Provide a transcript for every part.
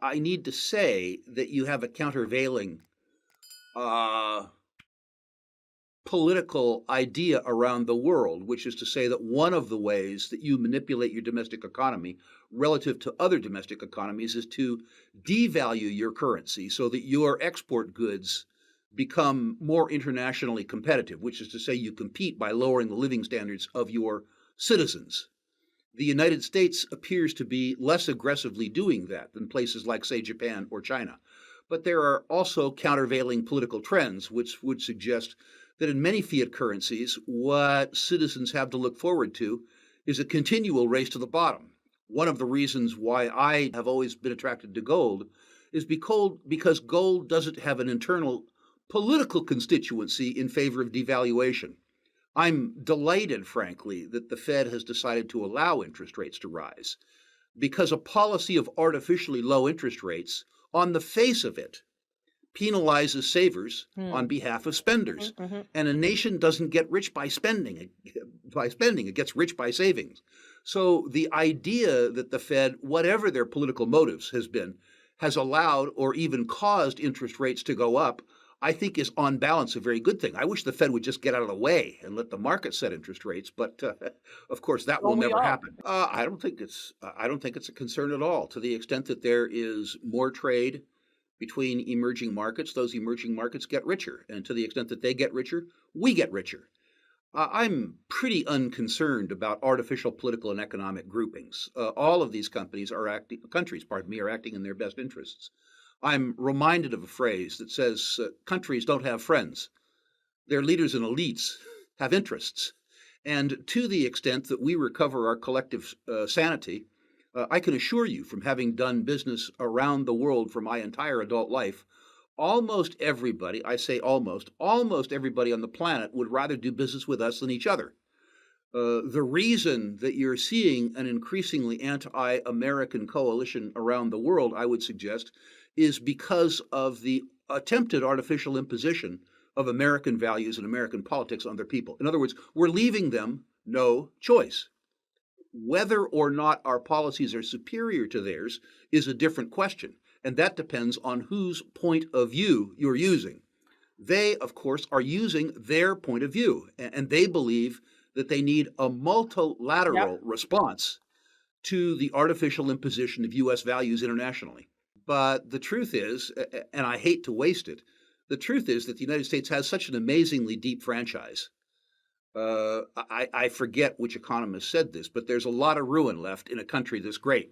I need to say that you have a countervailing uh, political idea around the world, which is to say that one of the ways that you manipulate your domestic economy relative to other domestic economies is to devalue your currency so that your export goods become more internationally competitive, which is to say you compete by lowering the living standards of your citizens. The United States appears to be less aggressively doing that than places like, say, Japan or China. But there are also countervailing political trends which would suggest that in many fiat currencies, what citizens have to look forward to is a continual race to the bottom. One of the reasons why I have always been attracted to gold is because gold doesn't have an internal political constituency in favor of devaluation. I'm delighted, frankly, that the Fed has decided to allow interest rates to rise because a policy of artificially low interest rates, on the face of it, penalizes savers on Hmm. behalf of spenders. Hmm. And a nation doesn't get rich by spending. It gets rich by savings. So the idea that the Fed, whatever their political motives has been, has allowed or even caused interest rates to go up, I think is on balance a very good thing. I wish the Fed would just get out of the way and let the market set interest rates, but of course that will Don't we never all? happen. I don't think it's a concern at all. To the extent that there is more trade between emerging markets, those emerging markets get richer. And to the extent that they get richer, we get richer. I'm pretty unconcerned about artificial political and economic groupings. All of these countries, are acting in their best interests. I'm reminded of a phrase that says countries don't have friends. Their leaders and elites have interests. And to the extent that we recover our collective sanity, I can assure you from having done business around the world for my entire adult life, almost everybody, I say almost everybody on the planet would rather do business with us than each other. The reason that you're seeing an increasingly anti American coalition around the world, I would suggest, is because of the attempted artificial imposition of American values and American politics on their people. In other words, we're leaving them no choice. Whether or not our policies are superior to theirs is a different question, and that depends on whose point of view you're using. They, of course, are using their point of view, and they believe that they need a Yep. multilateral response to the artificial imposition of U.S. values internationally. But the truth is, and I hate to waste it, the truth is that the United States has such an amazingly deep franchise. I forget which economist said this, but there's a lot of ruin left in a country this great.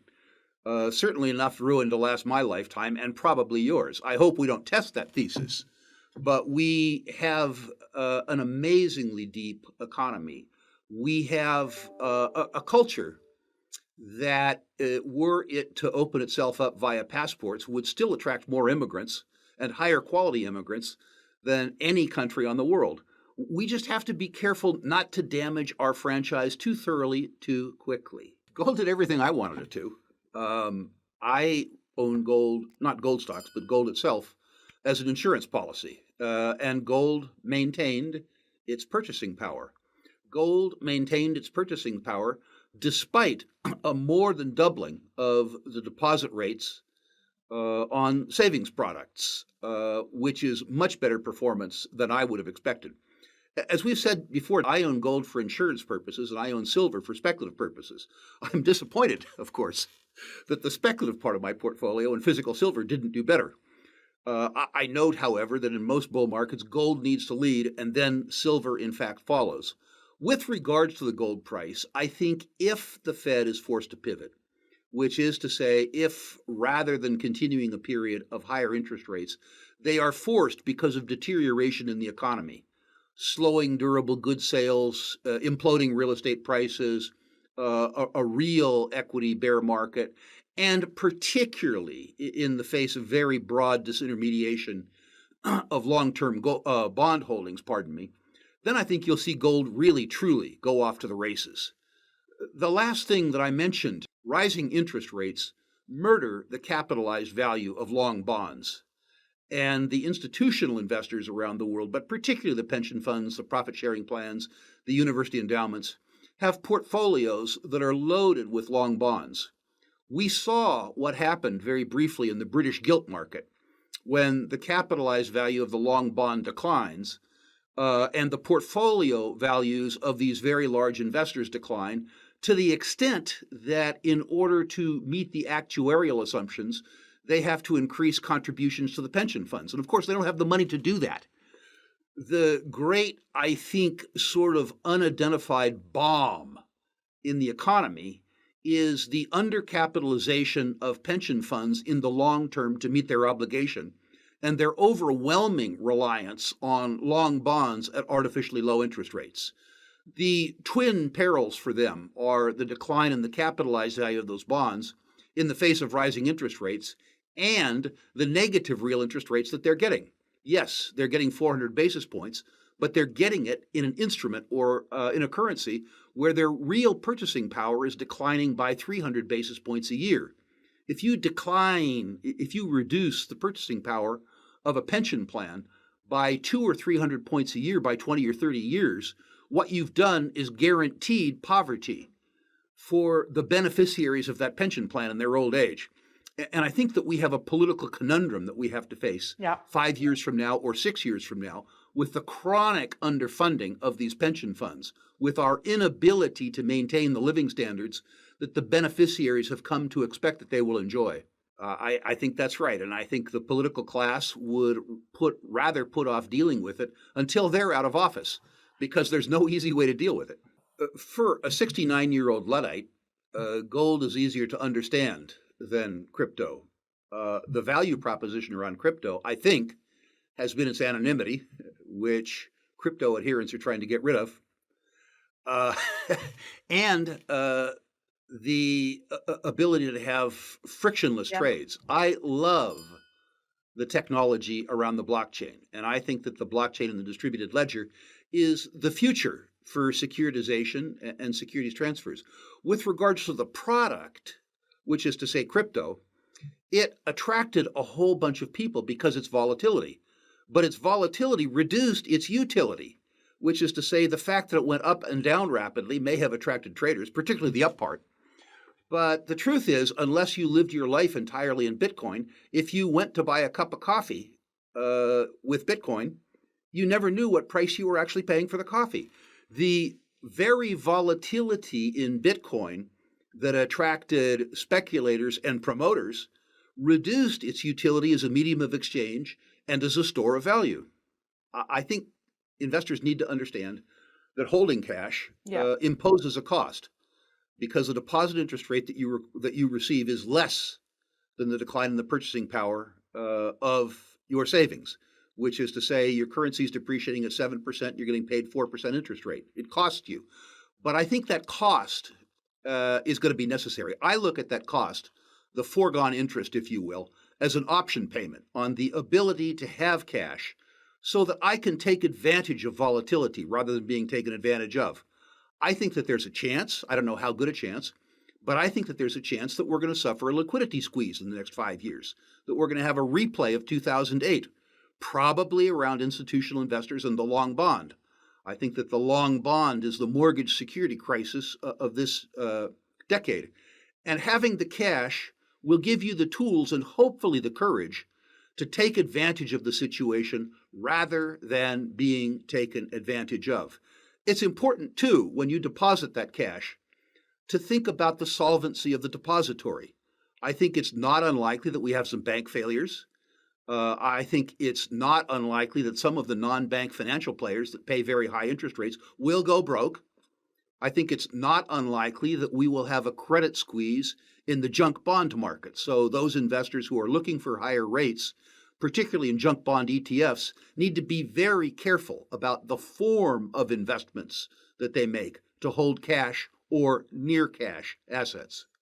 Certainly enough ruin to last my lifetime and probably yours. I hope we don't test that thesis. But we have an amazingly deep economy. We have a culture that, were it to open itself up via passports, would still attract more immigrants and higher quality immigrants than any country on the world. We just have to be careful not to damage our franchise too thoroughly, too quickly. Gold did everything I wanted it to. I own gold, not gold stocks, but gold itself, as an insurance policy. And gold maintained its purchasing power. Gold maintained its purchasing power despite a more than doubling of the deposit rates on savings products, which is much better performance than I would have expected. As we've said before, I own gold for insurance purposes and I own silver for speculative purposes. I'm disappointed, of course, that the speculative part of my portfolio and physical silver didn't do better. I note, however, that in most bull markets, gold needs to lead and then silver, in fact, follows. With regards to the gold price, I think if the Fed is forced to pivot, which is to say, if rather than continuing a period of higher interest rates, they are forced because of deterioration in the economy, slowing durable goods sales, imploding real estate prices, a real equity bear market, and particularly in the face of very broad disintermediation of long-term bond holdings, then I think you'll see gold really, truly go off to the races. The last thing that I mentioned, rising interest rates murder the capitalized value of long bonds. And the institutional investors around the world, but particularly the pension funds, the profit sharing plans, the university endowments, have portfolios that are loaded with long bonds. We saw what happened very briefly in the British gilt market when the capitalized value of the long bond declines and the portfolio values of these very large investors decline to the extent that in order to meet the actuarial assumptions, they have to increase contributions to the pension funds. And of course, they don't have the money to do that. The great, I think, sort of unidentified bomb in the economy is the undercapitalization of pension funds in the long term to meet their obligation and their overwhelming reliance on long bonds at artificially low interest rates. The twin perils for them are the decline in the capitalized value of those bonds in the face of rising interest rates and the negative real interest rates that they're getting. Yes, they're getting 400 basis points, but they're getting it in an instrument or in a currency where their real purchasing power is declining by 300 basis points a year. If you reduce the purchasing power of a pension plan by 200 or 300 points a year by 20 or 30 years, what you've done is guaranteed poverty for the beneficiaries of that pension plan in their old age. And I think that we have a political conundrum that we have to face 5 years from now or 6 years from now with the chronic underfunding of these pension funds, with our inability to maintain the living standards that the beneficiaries have come to expect that they will enjoy. I think that's right. And I think the political class would rather put off dealing with it until they're out of office, because there's no easy way to deal with it. For a 69-year-old Luddite, gold is easier to understand than crypto. The value proposition around crypto, I think, has been its anonymity, which crypto adherents are trying to get rid of, and the ability to have frictionless trades. I love the technology around the blockchain, and I think that the blockchain and the distributed ledger is the future for securitization and securities transfers. With regards to the product, which is to say crypto, it attracted a whole bunch of people because its volatility. But its volatility reduced its utility, which is to say the fact that it went up and down rapidly may have attracted traders, particularly the up part. But the truth is, unless you lived your life entirely in Bitcoin, if you went to buy a cup of coffee with Bitcoin, you never knew what price you were actually paying for the coffee. The very volatility in Bitcoin that attracted speculators and promoters reduced its utility as a medium of exchange and as a store of value. I think investors need to understand that holding cash imposes a cost, because the deposit interest rate that you receive is less than the decline in the purchasing power of your savings, which is to say your currency is depreciating at 7%, you're getting paid 4% interest rate. It costs you. But I think that cost is going to be necessary. I look at that cost, the foregone interest, if you will, as an option payment on the ability to have cash so that I can take advantage of volatility rather than being taken advantage of. I think that there's a chance, I don't know how good a chance, but I think that there's a chance that we're going to suffer a liquidity squeeze in the next 5 years, that we're going to have a replay of 2008, probably around institutional investors and the long bond. I think that the long bond is the mortgage security crisis of this decade. And having the cash will give you the tools and hopefully the courage to take advantage of the situation rather than being taken advantage of. It's important, too, when you deposit that cash, to think about the solvency of the depository. I think it's not unlikely that we have some bank failures. I think it's not unlikely that some of the non-bank financial players that pay very high interest rates will go broke. I think it's not unlikely that we will have a credit squeeze in the junk bond market. So those investors who are looking for higher rates, particularly in junk bond ETFs, need to be very careful about the form of investments that they make to hold cash or near cash assets.